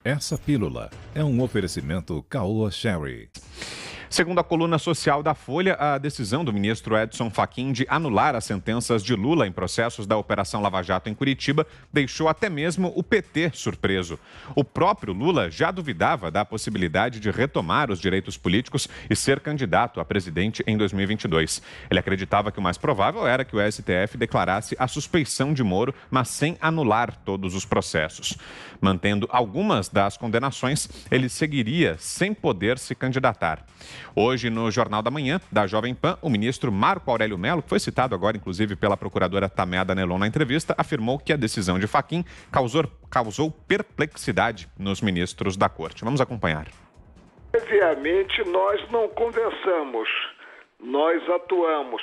Essa pílula é um oferecimento Caoa Sherry. Segundo a coluna social da Folha, a decisão do ministro Edson Fachin de anular as sentenças de Lula em processos da Operação Lava Jato em Curitiba deixou até mesmo o PT surpreso. O próprio Lula já duvidava da possibilidade de retomar os direitos políticos e ser candidato a presidente em 2022. Ele acreditava que o mais provável era que o STF declarasse a suspeição de Moro, mas sem anular todos os processos. Mantendo algumas das condenações, ele seguiria sem poder se candidatar. Hoje, no Jornal da Manhã, da Jovem Pan, o ministro Marco Aurélio Mello, que foi citado agora, inclusive, pela procuradora Tamea Danelon na entrevista, afirmou que a decisão de Fachin causou perplexidade nos ministros da Corte. Vamos acompanhar. Obviamente, nós não conversamos, nós atuamos.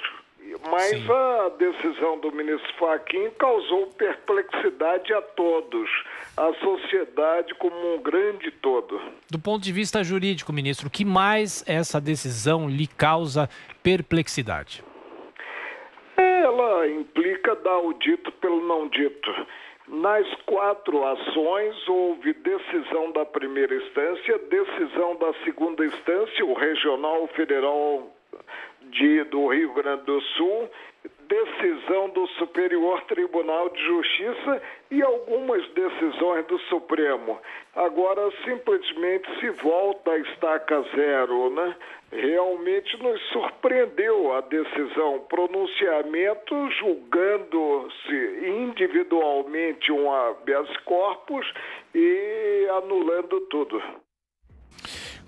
Mas sim, a decisão do ministro Fachin causou perplexidade a todos, a sociedade como um grande todo. Do ponto de vista jurídico, ministro, o que mais essa decisão lhe causa perplexidade? Ela implica dar o dito pelo não dito. Nas 4 ações, houve decisão da primeira instância, decisão da segunda instância, o regional, o federal do Rio Grande do Sul, decisão do Superior Tribunal de Justiça e algumas decisões do Supremo. Agora, simplesmente se volta a estaca zero, né? Realmente nos surpreendeu a decisão, pronunciamento julgando-se individualmente um habeas corpus e anulando tudo.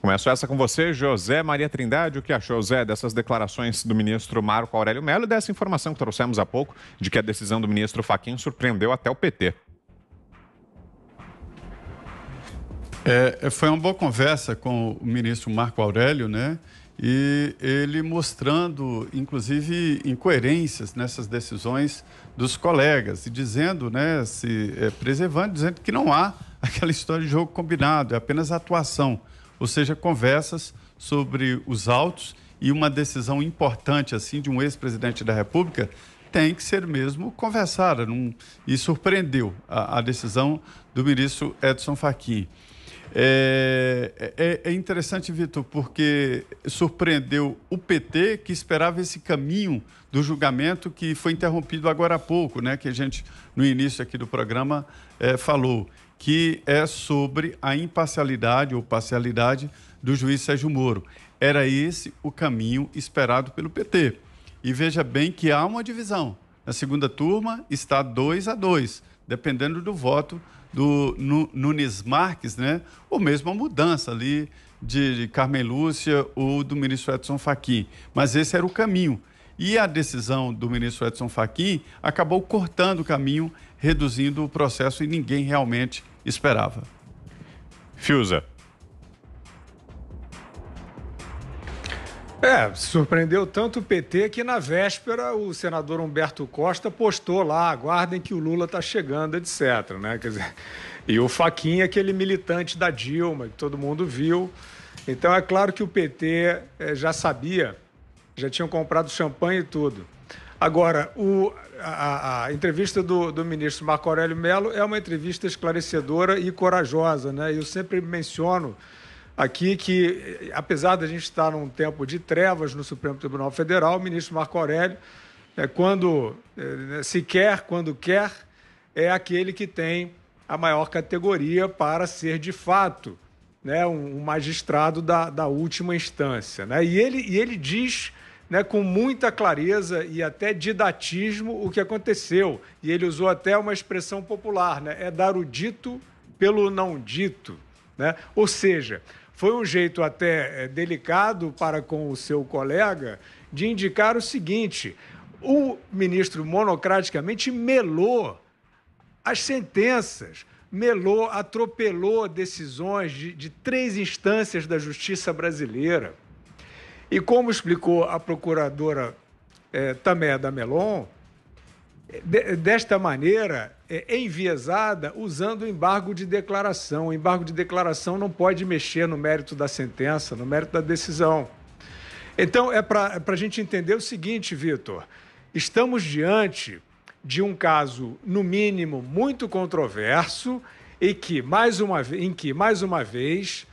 Começo essa com você, José Maria Trindade. O que achou, Zé, dessas declarações do ministro Marco Aurélio Mello e dessa informação que trouxemos há pouco de que a decisão do ministro Fachin surpreendeu até o PT? Foi uma boa conversa com o ministro Marco Aurélio, né? E ele mostrando, inclusive, incoerências nessas decisões dos colegas e dizendo, né, preservando, dizendo que não há aquela história de jogo combinado, é apenas atuação. Ou seja, conversas sobre os autos e uma decisão importante assim de um ex-presidente da República tem que ser mesmo conversada. E surpreendeu a decisão do ministro Edson Fachin. É interessante, Vitor, porque surpreendeu o PT, que esperava esse caminho do julgamento que foi interrompido agora há pouco, né? Que a gente, no início aqui do programa, falou, que é sobre a imparcialidade ou parcialidade do juiz Sérgio Moro. Era esse o caminho esperado pelo PT. E veja bem que há uma divisão. Na segunda turma está 2-2, dependendo do voto do Nunes Marques, né? Ou mesmo a mudança ali de Carmen Lúcia ou do ministro Edson Fachin. Mas esse era o caminho. E a decisão do ministro Edson Fachin acabou cortando o caminho, reduzindo o processo e ninguém realmente esperava. Fiuza. Surpreendeu tanto o PT que na véspera o senador Humberto Costa postou lá, aguardem que o Lula está chegando, etc. Né? Quer dizer, e o Fachin, aquele militante da Dilma, que todo mundo viu. Então é claro que o PT já sabia, já tinham comprado champanhe e tudo. Agora, a entrevista do ministro Marco Aurélio Mello é uma entrevista esclarecedora e corajosa, né? Eu sempre menciono aqui que, apesar da gente estar num tempo de trevas no Supremo Tribunal Federal, o ministro Marco Aurélio, quando quer, é aquele que tem a maior categoria para ser, de fato, né, um magistrado da última instância. Né? E ele diz, né, com muita clareza e até didatismo o que aconteceu. E ele usou até uma expressão popular, né? É dar o dito pelo não dito. Né? Ou seja, foi um jeito até delicado para com o seu colega de indicar o seguinte: o ministro monocraticamente melou as sentenças, atropelou decisões de 3 instâncias da justiça brasileira. E como explicou a procuradora Tamea Danelon, desta maneira, enviesada, usando o embargo de declaração. O embargo de declaração não pode mexer no mérito da sentença, no mérito da decisão. Então, é para a gente entender o seguinte, Vitor: estamos diante de um caso, no mínimo, muito controverso em que, mais uma vez,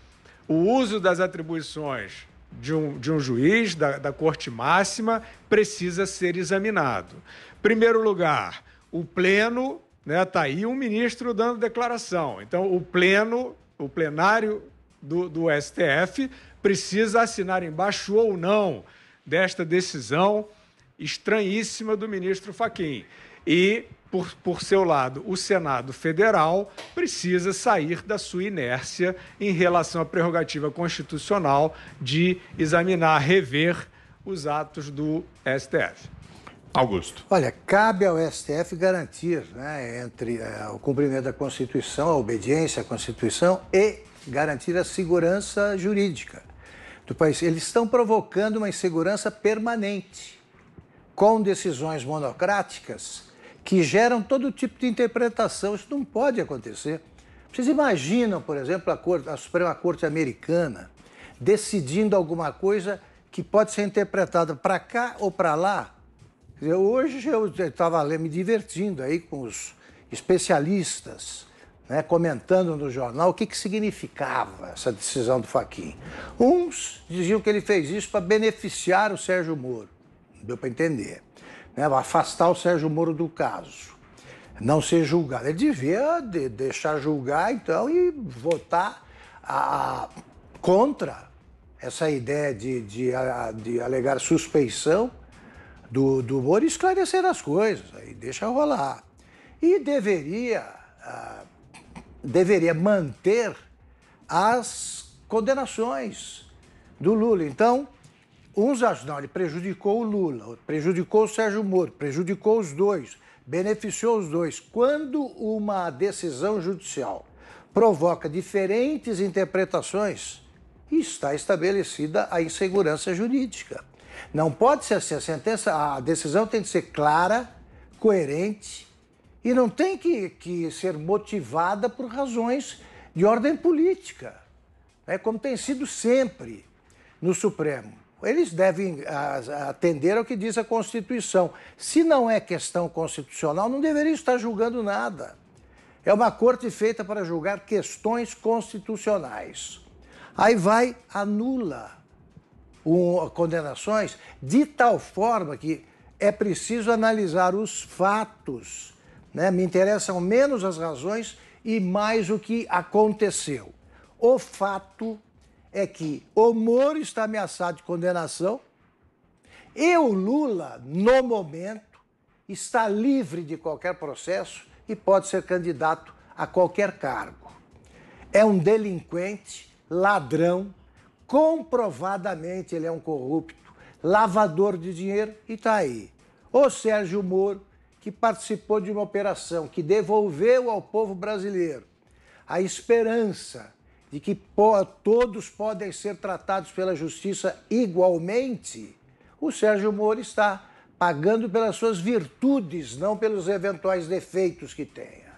o uso das atribuições de um juiz da Corte Máxima precisa ser examinado. Em primeiro lugar, o pleno, está aí um ministro dando declaração. Então, o plenário do STF precisa assinar embaixo ou não desta decisão estranhíssima do ministro Fachin. E, por seu lado, o Senado Federal precisa sair da sua inércia em relação à prerrogativa constitucional de examinar, rever os atos do STF. Augusto. Olha, cabe ao STF garantir, entre o cumprimento da Constituição, a obediência à Constituição e garantir a segurança jurídica do país. Eles estão provocando uma insegurança permanente, com decisões monocráticas que geram todo tipo de interpretação. Isso não pode acontecer. Vocês imaginam, por exemplo, a Suprema Corte Americana decidindo alguma coisa que pode ser interpretada para cá ou para lá? Quer dizer, hoje eu estava me divertindo aí com os especialistas, comentando no jornal o que significava essa decisão do Fachin. Uns diziam que ele fez isso para beneficiar o Sérgio Moro. Não deu para entender. Afastar o Sérgio Moro do caso, não ser julgado. Ele devia deixar julgar, então, e votar contra essa ideia de alegar suspeição do Moro e esclarecer as coisas, aí deixa rolar. E deveria manter as condenações do Lula. Então, uns acham, não, ele prejudicou o Lula, prejudicou o Sérgio Moro, prejudicou os dois, beneficiou os dois. Quando uma decisão judicial provoca diferentes interpretações, está estabelecida a insegurança jurídica. Não pode ser assim, a decisão tem que ser clara, coerente e não tem que ser motivada por razões de ordem política, como tem sido sempre no Supremo. Eles devem atender ao que diz a Constituição. Se não é questão constitucional, não deveria estar julgando nada. É uma corte feita para julgar questões constitucionais. Aí anula condenações de tal forma que é preciso analisar os fatos. Me interessam menos as razões e mais o que aconteceu. O fato é que o Moro está ameaçado de condenação e o Lula, no momento, está livre de qualquer processo e pode ser candidato a qualquer cargo. É um delinquente, ladrão, comprovadamente ele é um corrupto, lavador de dinheiro e está aí. O Sérgio Moro, que participou de uma operação que devolveu ao povo brasileiro a esperança de que todos podem ser tratados pela justiça igualmente, o Sérgio Moro está pagando pelas suas virtudes, não pelos eventuais defeitos que tenha.